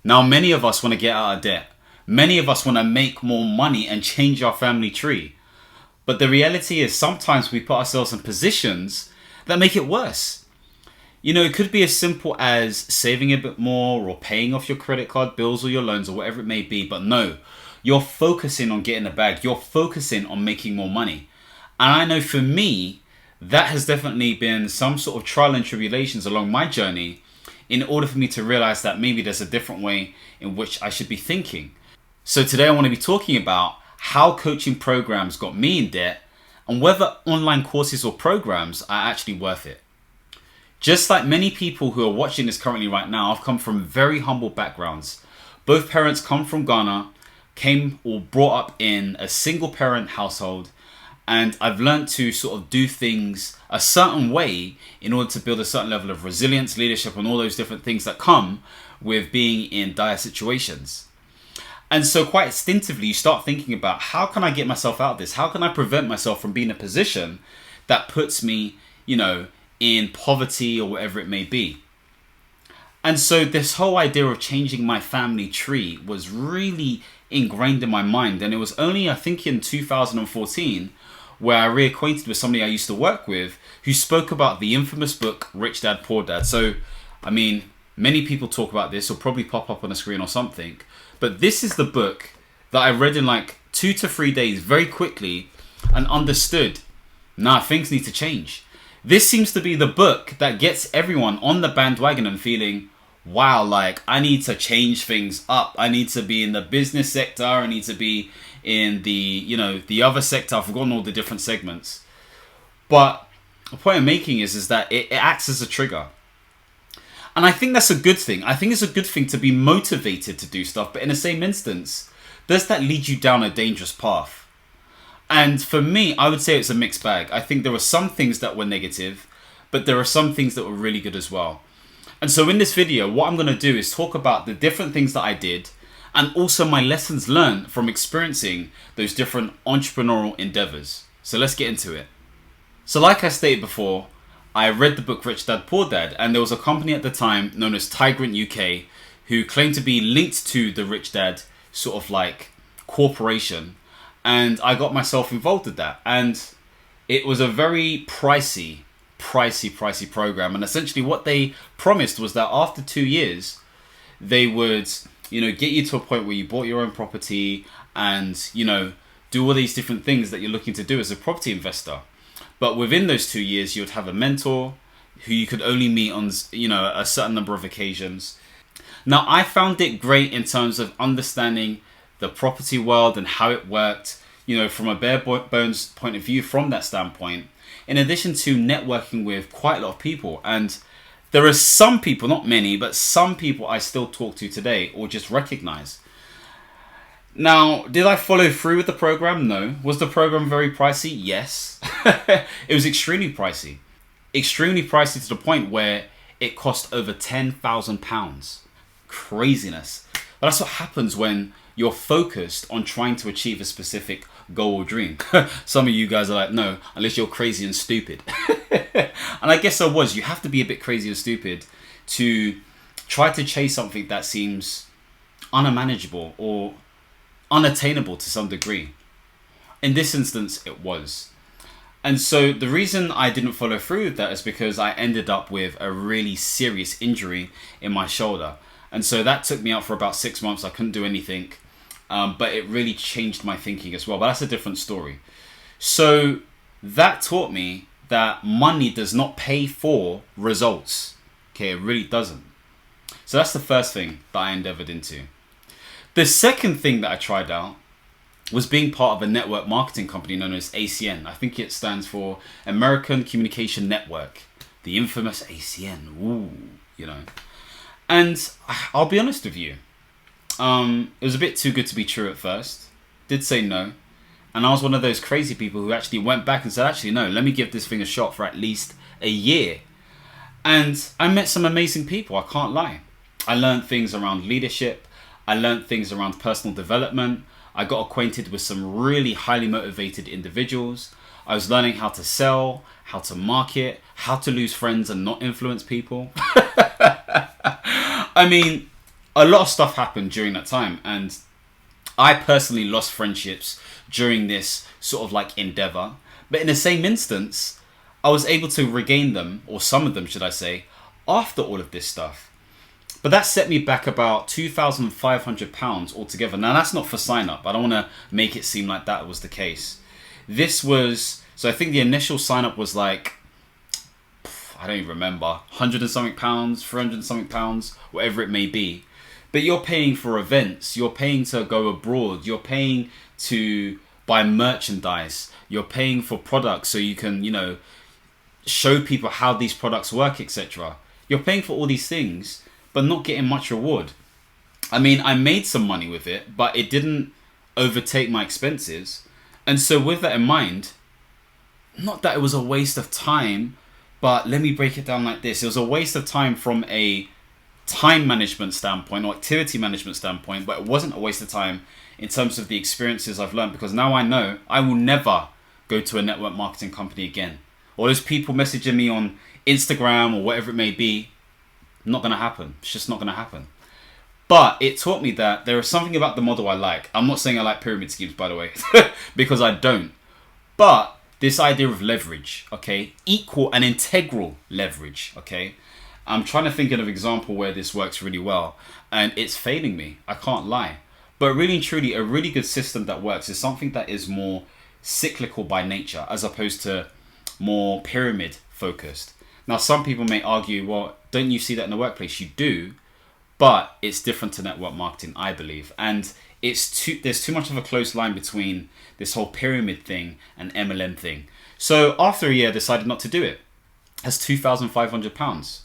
Now, many of us want to get out of debt. Many of us want to make more money and change our family tree. But the reality is sometimes we put ourselves in positions that make it worse. You know, it could be as simple as saving a bit more or paying off your credit card bills or your loans or whatever it may be. But no, you're focusing on getting a bag. You're focusing on making more money. And I know for me, that has definitely been some sort of trial and tribulations along my journey in order for me to realize that maybe there's a different way in which I should be thinking. So today I want to be talking about how coaching programs got me in debt and whether online courses or programs are actually worth it. Just like many people who are watching this currently right now, I've come from very humble backgrounds. Both parents come from Ghana, came or brought up in a single parent household, and I've learned to sort of do things a certain way in order to build a certain level of resilience, leadership, and all those different things that come with being in dire situations. And so quite instinctively, you start thinking about how can I get myself out of this? How can I prevent myself from being in a position that puts me, in poverty or whatever it may be? And so this whole idea of changing my family tree was really ingrained in my mind. And it was only, I think, in 2014 where I reacquainted with somebody I used to work with who spoke about the infamous book, Rich Dad, Poor Dad. So, many people talk about this, will probably pop up on a screen or something. But this is the book that I read in like 2 to 3 days very quickly and understood, things need to change. This seems to be the book that gets everyone on the bandwagon and feeling, wow, I need to change things up. I need to be in the business sector. I need to be in the other sector. I've forgotten all the different segments. But the point I'm making is that it acts as a trigger. And I think that's a good thing. I think it's a good thing to be motivated to do stuff. But in the same instance, does that lead you down a dangerous path? And for me, I would say it's a mixed bag. I think there were some things that were negative, but there are some things that were really good as well. And so in this video, what I'm going to do is talk about the different things that I did and also my lessons learned from experiencing those different entrepreneurial endeavors. So let's get into it. So like I stated before, I read the book Rich Dad, Poor Dad, and there was a company at the time known as Tabirade UK who claimed to be linked to the Rich Dad sort of like corporation. And I got myself involved with that. And it was a very pricey program. And essentially what they promised was that after 2 years, they would, get you to a point where you bought your own property and, do all these different things that you're looking to do as a property investor. But within those 2 years, you would have a mentor who you could only meet on, a certain number of occasions. Now, I found it great in terms of understanding the property world and how it worked, from a bare bones point of view from that standpoint, in addition to networking with quite a lot of people. And there are some people, not many, but some people I still talk to today or just recognize. Now, did I follow through with the program? No. Was the program very pricey? Yes. It was extremely pricey. Extremely pricey to the point where it cost over £10,000. Craziness. But that's what happens when you're focused on trying to achieve a specific goal or dream. Some of you guys are like, no, unless you're crazy and stupid. And I guess I was. You have to be a bit crazy and stupid to try to chase something that seems unmanageable or unattainable to some degree. In this instance, it was. And so the reason I didn't follow through with that is because I ended up with a really serious injury in my shoulder. And so that took me out for about 6 months. I couldn't do anything. But it really changed my thinking as well. But that's a different story. So that taught me that money does not pay for results. Okay, it really doesn't. So that's the first thing that I endeavored into. The second thing that I tried out was being part of a network marketing company known as ACN. I think it stands for American Communication Network. The infamous ACN. Ooh, And I'll be honest with you. It was a bit too good to be true at first. Did say no. And I was one of those crazy people who actually went back and said, actually, no, let me give this thing a shot for at least a year. And I met some amazing people, I can't lie. I learned things around leadership. I learned things around personal development. I got acquainted with some really highly motivated individuals. I was learning how to sell, how to market, how to lose friends and not influence people. a lot of stuff happened during that time, and I personally lost friendships during this sort of like endeavor. But in the same instance, I was able to regain them, or some of them, should I say, after all of this stuff. But that set me back about £2,500 altogether. Now, that's not for sign up. I don't want to make it seem like that was the case. This was, so I think the initial sign up was like, I don't even remember, 100 and something pounds, 300 and something pounds, whatever it may be. But you're paying for events, you're paying to go abroad, you're paying to buy merchandise, you're paying for products so you can, show people how these products work, etc. You're paying for all these things, but not getting much reward. I mean, I made some money with it, but it didn't overtake my expenses. And so with that in mind, not that it was a waste of time, but let me break it down like this. It was a waste of time from a time management standpoint or activity management standpoint, but it wasn't a waste of time in terms of the experiences I've learned, because now I know I will never go to a network marketing company again. All those people messaging me on Instagram or whatever it may be, not going to happen. It's just not going to happen. But it taught me that there is something about the model I like. I'm not saying I like pyramid schemes, by the way, because I don't. But this idea of leverage, okay, equal and integral leverage, okay. I'm trying to think of an example where this works really well, and it's failing me. I can't lie. But really and truly, a really good system that works is something that is more cyclical by nature, as opposed to more pyramid focused. Now, some people may argue, well, don't you see that in the workplace? You do, but it's different to network marketing, I believe. And there's too much of a close line between this whole pyramid thing and MLM thing. So after a year, I decided not to do it. That's £2,500.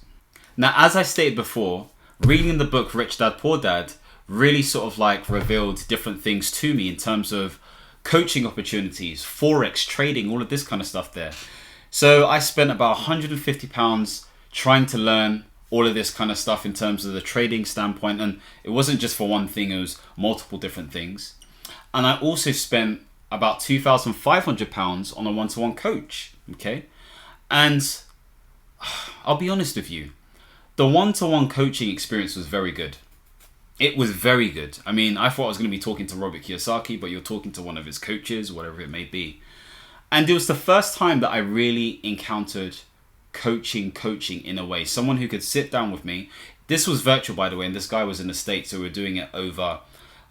Now, as I stated before, reading the book Rich Dad Poor Dad really sort of like revealed different things to me in terms of coaching opportunities, Forex, trading, all of this kind of stuff there. So I spent about £150 trying to learn all of this kind of stuff in terms of the trading standpoint. And it wasn't just for one thing, it was multiple different things. And I also spent about £2,500 on a one-to-one coach. Okay. And I'll be honest with you, the one-to-one coaching experience was very good. It was very good. I mean, I thought I was going to be talking to Robert Kiyosaki, but you're talking to one of his coaches, whatever it may be. And it was the first time that I really encountered coaching in a way. Someone who could sit down with me. This was virtual, by the way, and this guy was in the States, so we were doing it over, I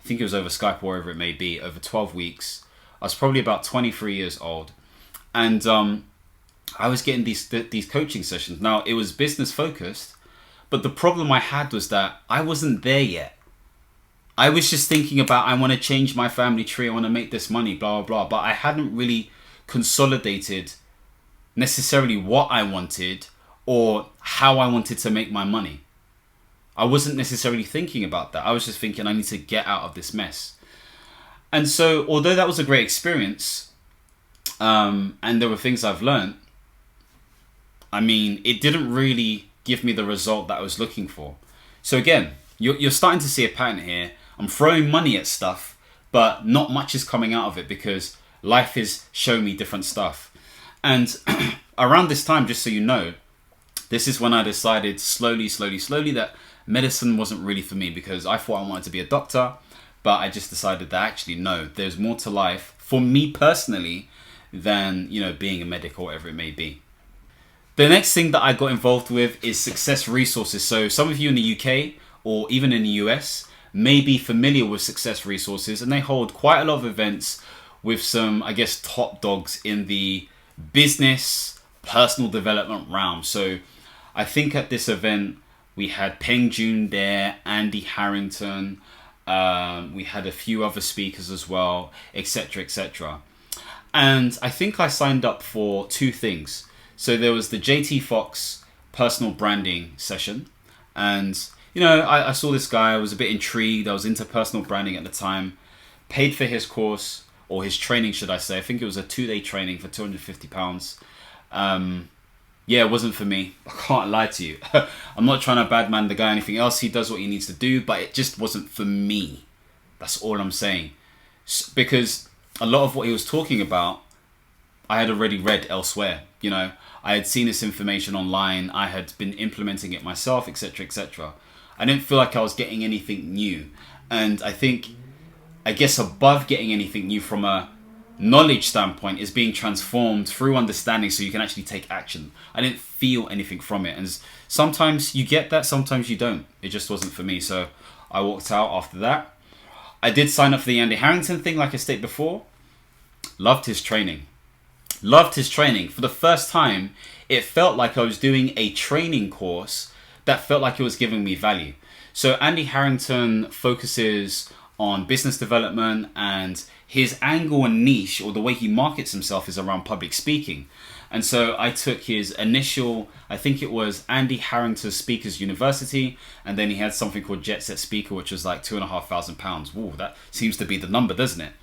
think it was over Skype or wherever it may be, over 12 weeks. I was probably about 23 years old. And I was getting these coaching sessions. Now, it was business focused, but the problem I had was that I wasn't there yet. I was just thinking about, I want to change my family tree, I want to make this money, blah, blah, blah. But I hadn't really consolidated necessarily what I wanted or how I wanted to make my money. I wasn't necessarily thinking about that. I was just thinking I need to get out of this mess. And so, although that was a great experience, and there were things I've learned, I mean, it didn't really give me the result that I was looking for. So again, you're starting to see a pattern here. I'm throwing money at stuff, but not much is coming out of it because life is showing me different stuff. And around this time, just so you know, this is when I decided slowly that medicine wasn't really for me, because I thought I wanted to be a doctor, but I just decided that actually, no, there's more to life for me personally than, being a medic or whatever it may be. The next thing that I got involved with is Success Resources. So some of you in the UK or even in the US may be familiar with Success Resources, and they hold quite a lot of events with some, I guess, top dogs in the business, personal development realm. So I think at this event, we had Peng Joon there, Andy Harrington, we had a few other speakers as well, etc., etc. And I think I signed up for two things. So there was the JT Fox personal branding session. And, I saw this guy, I was a bit intrigued. I was into personal branding at the time. Paid for his course, or his training, should I say. I think it was a 2-day training for £250. Yeah, it wasn't for me. I can't lie to you. I'm not trying to badman the guy or anything else. He does what he needs to do, but it just wasn't for me. That's all I'm saying. Because a lot of what he was talking about, I had already read elsewhere. I had seen this information online. I had been implementing it myself, etc., etc. I didn't feel like I was getting anything new. And I guess above getting anything new from a knowledge standpoint is being transformed through understanding so you can actually take action. I didn't feel anything from it. And sometimes you get that, sometimes you don't. It just wasn't for me. So I walked out after that. I did sign up for the Andy Harrington thing, like I stated before. Loved his training. Loved his training. For the first time, it felt like I was doing a training course that felt like it was giving me value. So Andy Harrington focuses on business development, and his angle and niche, or the way he markets himself, is around public speaking. And so I took his initial, I think it was Andy Harrington Speakers University, and then he had something called Jet Set Speaker, which was like £2,500. Whoa, that seems to be the number, doesn't it?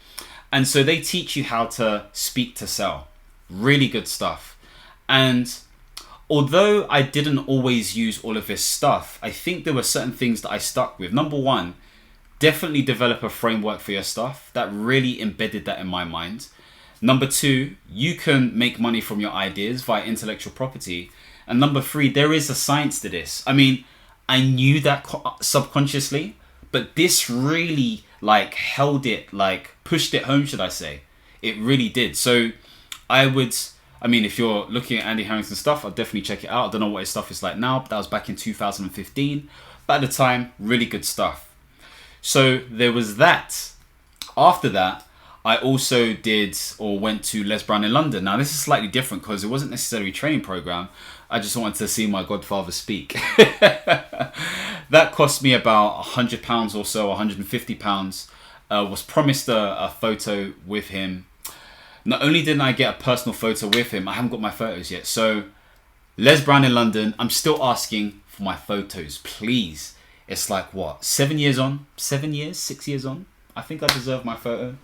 And so they teach you how to speak to sell. Really good stuff. And although I didn't always use all of his stuff, I think there were certain things that I stuck with. Number one, definitely develop a framework for your stuff. That really embedded that in my mind. Number two, you can make money from your ideas via intellectual property. And number three, there is a science to this. I mean, I knew that subconsciously, but this really held it, pushed it home, should I say. It really did. So if you're looking at Andy Harrington's stuff, I'll definitely check it out. I don't know what his stuff is like now, but that was back in 2015. But at the time, really good stuff. So there was that. After that, I also went to Les Brown in London. Now, this is slightly different because it wasn't necessarily a training program. I just wanted to see my godfather speak. That cost me about £100 or so, £150. Was promised a photo with him. Not only didn't I get a personal photo with him, I haven't got my photos yet. So Les Brown in London, I'm still asking for my photos, please. It's like, what, 7 years on? 6 years on? I think I deserve my photo.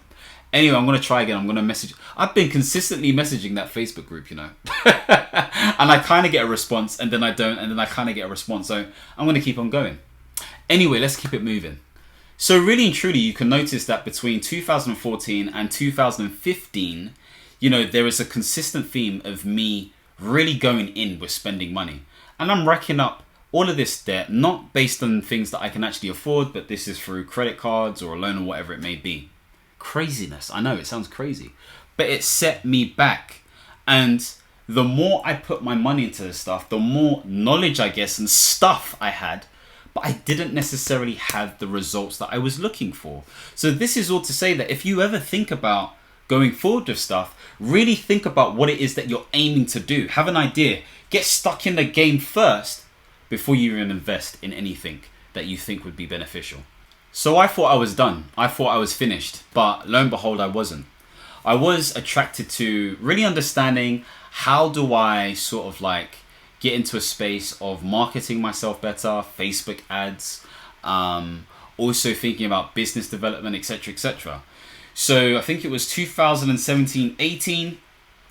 Anyway, I'm going to try again. I'm going to message. I've been consistently messaging that Facebook group, and I kind of get a response, and then I don't, and then I kind of get a response. So I'm going to keep on going. Anyway, let's keep it moving. So really and truly, you can notice that between 2014 and 2015, there is a consistent theme of me really going in with spending money. And I'm racking up all of this debt, not based on things that I can actually afford, but this is through credit cards or a loan or whatever it may be. Craziness. I know it sounds crazy, but it set me back. And the more I put my money into this stuff, the more knowledge, I guess, and stuff I had, but I didn't necessarily have the results that I was looking for. So this is all to say that if you ever think about going forward with stuff, really think about what it is that you're aiming to do. Have an idea. Get stuck in the game first before you even invest in anything that you think would be beneficial. So I thought I was done. I thought I was finished. But lo and behold, I wasn't. I was attracted to really understanding how do I sort of get into a space of marketing myself better, Facebook ads, also thinking about business development, etc., etc. So I think it was 2017-18.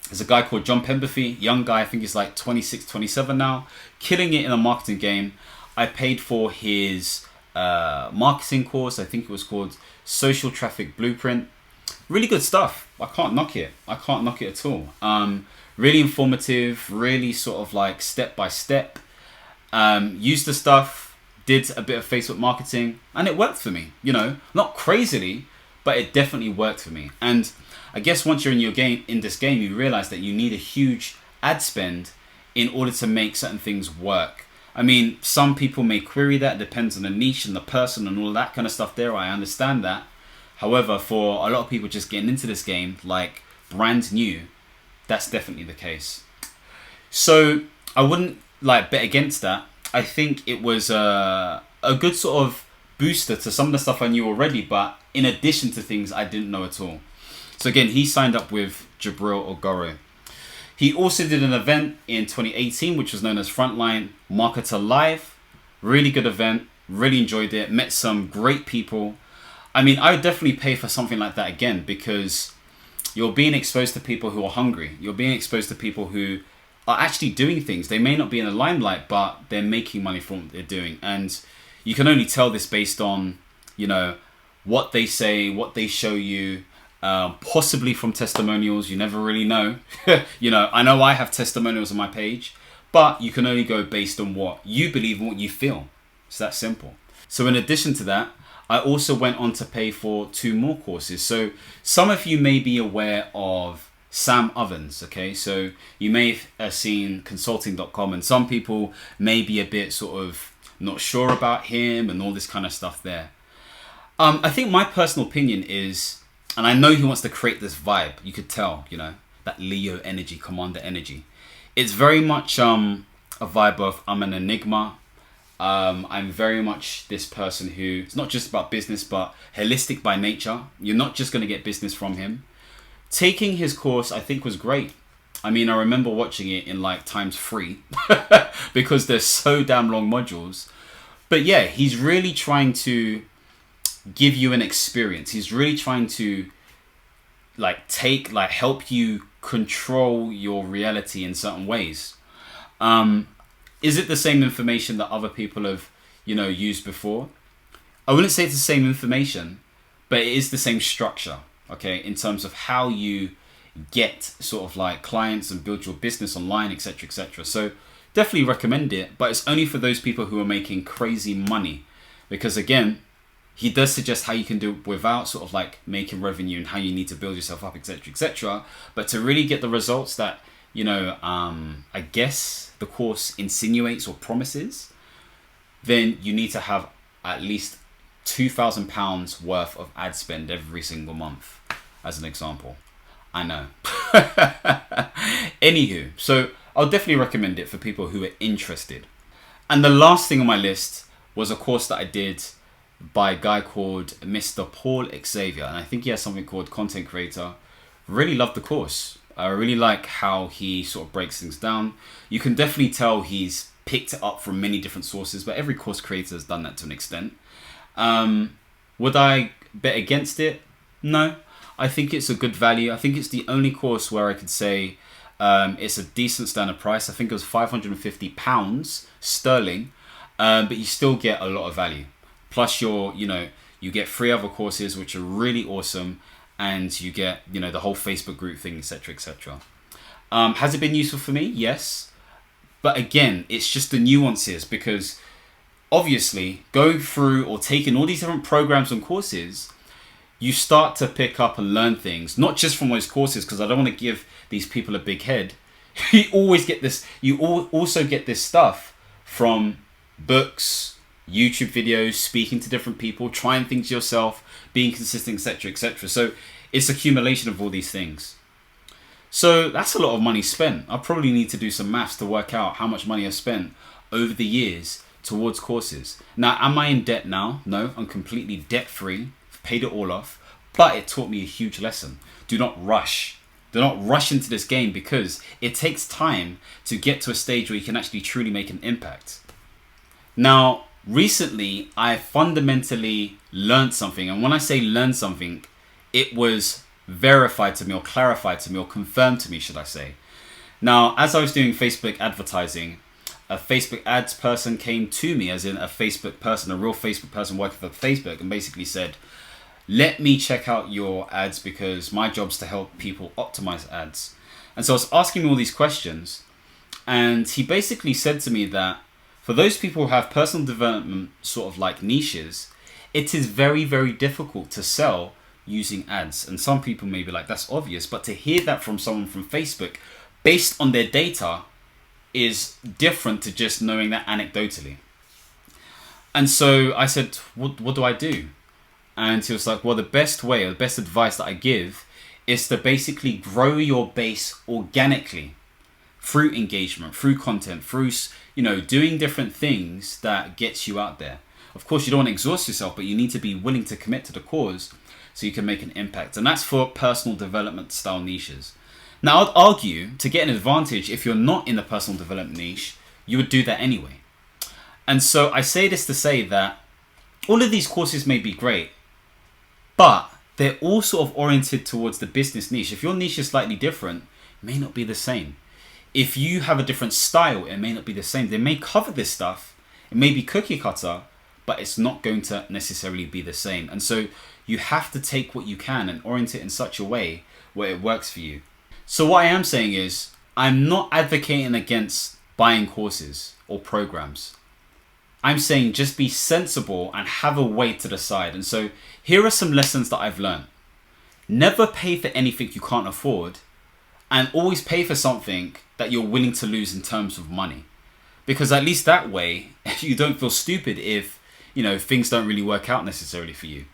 There's a guy called John Pemberthy, young guy, I think he's 26, 27 now, killing it in the marketing game. I paid for his marketing course. I think it was called Social Traffic Blueprint. Really good stuff. I can't knock it. At all. Really informative, really sort of step by step. Used the stuff, did a bit of Facebook marketing, and it worked for me. Not crazily, but it definitely worked for me. And I guess once you're in this game, you realize that you need a huge ad spend in order to make certain things work. I mean, some people may query that. It depends on the niche and the person and all that kind of stuff there. I understand that. However, for a lot of people just getting into this game, brand new, that's definitely the case. So I wouldn't bet against that. I think it was a good sort of booster to some of the stuff I knew already, but in addition to things I didn't know at all. So again, he signed up with Jabril Ogoro. He also did an event in 2018, which was known as Frontline Marketer Live. Really good event. Really enjoyed it. Met some great people. I mean, I would definitely pay for something like that again, because you're being exposed to people who are hungry. You're being exposed to people who are actually doing things. They may not be in the limelight, but they're making money from what they're doing. And you can only tell this based on, what they say, what they show you, possibly from testimonials. You never really know. I know I have testimonials on my page, but you can only go based on what you believe and what you feel. It's that simple. So in addition to that, I also went on to pay for 2 more courses. So some of you may be aware of Sam Ovens, okay? So you may have seen consulting.com, and some people may be a bit sort of not sure about him and all this kind of stuff there. I think my personal opinion is, and I know he wants to create this vibe, you could tell, you know, that Leo energy, commander energy. It's very much a vibe of I'm an enigma. I'm very much this person who, it's not just about business, but holistic by nature. You're not just going to get business from him. Taking his course, I think, was great. I mean, I remember watching it in like ×3 because there's so damn long modules. But yeah, he's really trying to give you an experience. He's really trying to help you control your reality in certain ways. Is it the same information that other people have, used before? I wouldn't say it's the same information, but it is the same structure, okay, in terms of how you get sort of like clients and build your business online, etc., etc. So definitely recommend it, but it's only for those people who are making crazy money, because again, he does suggest how you can do it without sort of like making revenue and how you need to build yourself up, etc., etc. But to really get the results that, I guess the course insinuates or promises, then you need to have at least £2,000 worth of ad spend every single month, as an example. I know. Anywho, so I'll definitely recommend it for people who are interested. And the last thing on my list was a course that I did by a guy called Mr. Paul Xavier, and I think he has something called Content Creator. Really loved the course. I really like how he sort of breaks things down. You can definitely tell he's picked it up from many different sources, but every course creator has done that to an extent. Would I bet against it? No. I think it's a good value. I think it's the only course where I could say it's a decent standard price. I think it was £550 sterling, but you still get a lot of value. Plus you get 3 other courses which are really awesome, and you get, the whole Facebook group thing, etc., etc. Has it been useful for me? Yes. But again, it's just the nuances, because obviously going through or taking all these different programs and courses, you start to pick up and learn things, not just from those courses, because I don't want to give these people a big head. You always get this, also get this stuff from books, YouTube videos, speaking to different people, trying things yourself, being consistent, etc., etc. So it's accumulation of all these things. So that's a lot of money spent. I probably need to do some maths to work out how much money I've spent over the years towards courses. Now, am I in debt now? No, I'm completely debt-free, paid it all off, but it taught me a huge lesson. Do not rush. Do not rush into this game, because it takes time to get to a stage where you can actually truly make an impact. Now, recently, I fundamentally learned something. And when I say learn something, it was verified to me, or clarified to me, or confirmed to me, should I say. Now, as I was doing Facebook advertising, a Facebook ads person came to me, as in a Facebook person, a real Facebook person working for Facebook, and basically said, let me check out your ads, because my job's to help people optimize ads. And so I was asking him all these questions, and he basically said to me that for those people who have personal development sort of like niches, it is very, very difficult to sell using ads. And some people may be like, that's obvious, but to hear that from someone from Facebook based on their data is different to just knowing that anecdotally. And so I said, what do I do? And he was like, well, the best way, or the best advice that I give is to basically grow your base organically through engagement, through content, through, doing different things that gets you out there. Of course, you don't want to exhaust yourself, but you need to be willing to commit to the cause so you can make an impact. And that's for personal development style niches. Now, I'd argue to get an advantage, if you're not in the personal development niche, you would do that anyway. And so I say this to say that all of these courses may be great, but they're all sort of oriented towards the business niche. If your niche is slightly different, it may not be the same. If you have a different style, it may not be the same. They may cover this stuff, it may be cookie cutter, but it's not going to necessarily be the same. And so you have to take what you can and orient it in such a way where it works for you. So what I am saying is, I'm not advocating against buying courses or programs. I'm saying just be sensible and have a way to decide. And so here are some lessons that I've learned. Never pay for anything you can't afford, and always pay for something that you're willing to lose in terms of money. Because at least that way, you don't feel stupid if, things don't really work out necessarily for you.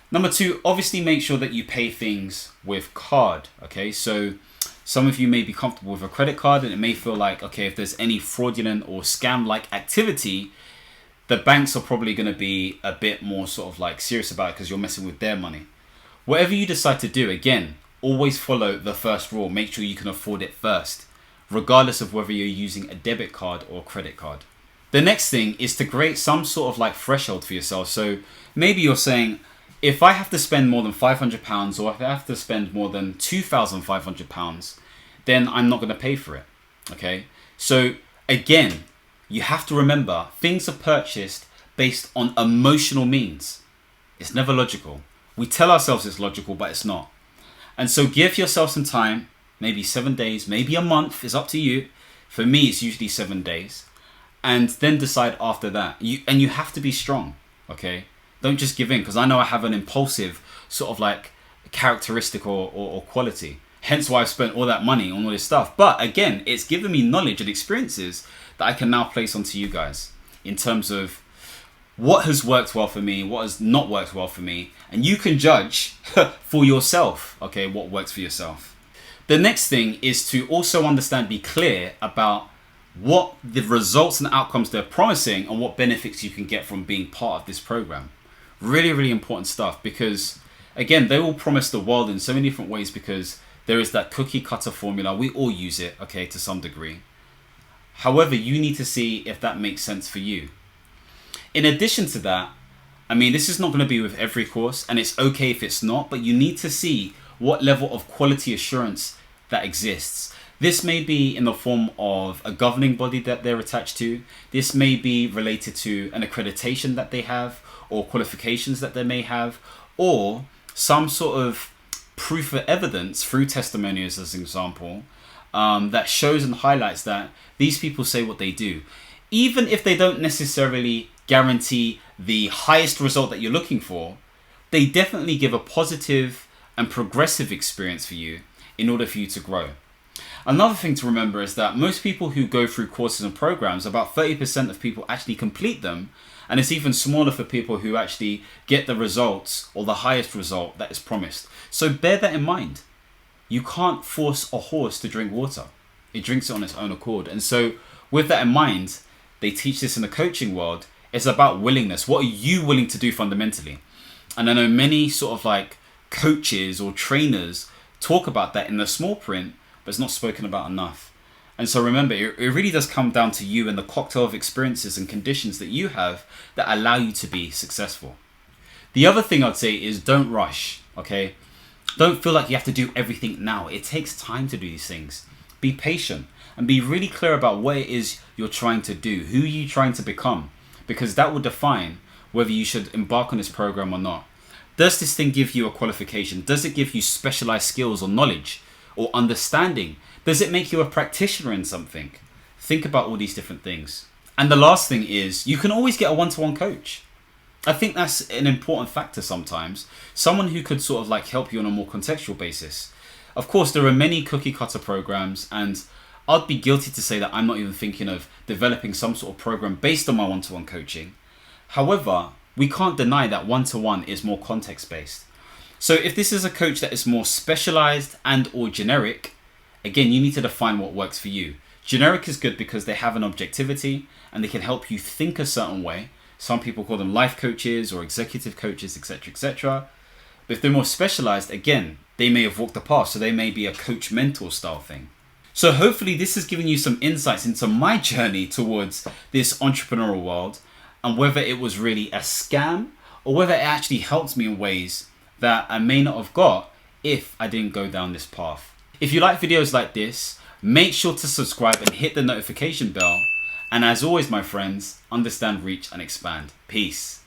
Number 2, obviously make sure that you pay things with card. Okay, so some of you may be comfortable with a credit card, and it may feel like, okay, if there's any fraudulent or scam-like activity, the banks are probably going to be a bit more sort of like serious about it because you're messing with their money. Whatever you decide to do, again, always follow the first rule. Make sure you can afford it first, regardless of whether you're using a debit card or credit card. The next thing is to create some sort of like threshold for yourself. So maybe you're saying, if I have to spend more than £500 or if I have to spend more than £2,500, then I'm not going to pay for it. Okay. So again, you have to remember things are purchased based on emotional means. It's never logical. We tell ourselves it's logical, but it's not. And so give yourself some time, maybe 7 days, maybe a month, it's up to you. For me, it's usually 7 days. And then decide after that. You have to be strong, okay? Don't just give in, because I know I have an impulsive sort of like characteristic or quality. Hence why I've spent all that money on all this stuff. But again, it's given me knowledge and experiences that I can now place onto you guys in terms of what has worked well for me, what has not worked well for me. And you can judge for yourself, okay, what works for yourself. The next thing is to also understand, be clear about what the results and outcomes they're promising and what benefits you can get from being part of this program. Really, really important stuff, because again, they will promise the world in so many different ways because there is that cookie cutter formula. We all use it, okay, to some degree. However, you need to see if that makes sense for you. In addition to that, this is not going to be with every course, and it's okay if it's not, but you need to see what level of quality assurance that exists. This may be in the form of a governing body that they're attached to. This may be related to an accreditation that they have, or qualifications that they may have, or some sort of proof of evidence through testimonials, as an example, that shows and highlights that these people say what they do. Even if they don't necessarily guarantee the highest result that you're looking for, they definitely give a positive and progressive experience for you in order for you to grow. Another thing to remember is that most people who go through courses and programs, about 30% of people actually complete them, and it's even smaller for people who actually get the results or the highest result that is promised. So bear that in mind. You can't force a horse to drink water. It drinks it on its own accord. And so with that in mind, they teach this in the coaching world. It's about willingness. What are you willing to do fundamentally? And I know many sort of like coaches or trainers talk about that in the small print, but it's not spoken about enough. And so remember, it really does come down to you and the cocktail of experiences and conditions that you have that allow you to be successful. The other thing I'd say is don't rush, okay? Don't feel like you have to do everything now. It takes time to do these things. Be patient and be really clear about what it is you're trying to do, who you're trying to become, because that will define whether you should embark on this program or not. Does this thing give you a qualification? Does it give you specialized skills or knowledge or understanding? Does it make you a practitioner in something? Think about all these different things. And the last thing is, you can always get a one-to-one coach. I think that's an important factor sometimes. Someone who could sort of like help you on a more contextual basis. Of course, there are many cookie cutter programs, and I'd be guilty to say that I'm not even thinking of developing some sort of program based on my one-to-one coaching. However, we can't deny that one-to-one is more context-based. So if this is a coach that is more specialized and or generic, again, you need to define what works for you. Generic is good because they have an objectivity and they can help you think a certain way. Some people call them life coaches or executive coaches, etc., etc. But if they're more specialized, again, they may have walked the path, so they may be a coach mentor style thing. So hopefully this has given you some insights into my journey towards this entrepreneurial world, and whether it was really a scam or whether it actually helped me in ways that I may not have got if I didn't go down this path. If you like videos like this, make sure to subscribe and hit the notification bell. And as always, my friends, understand, reach, and expand. Peace.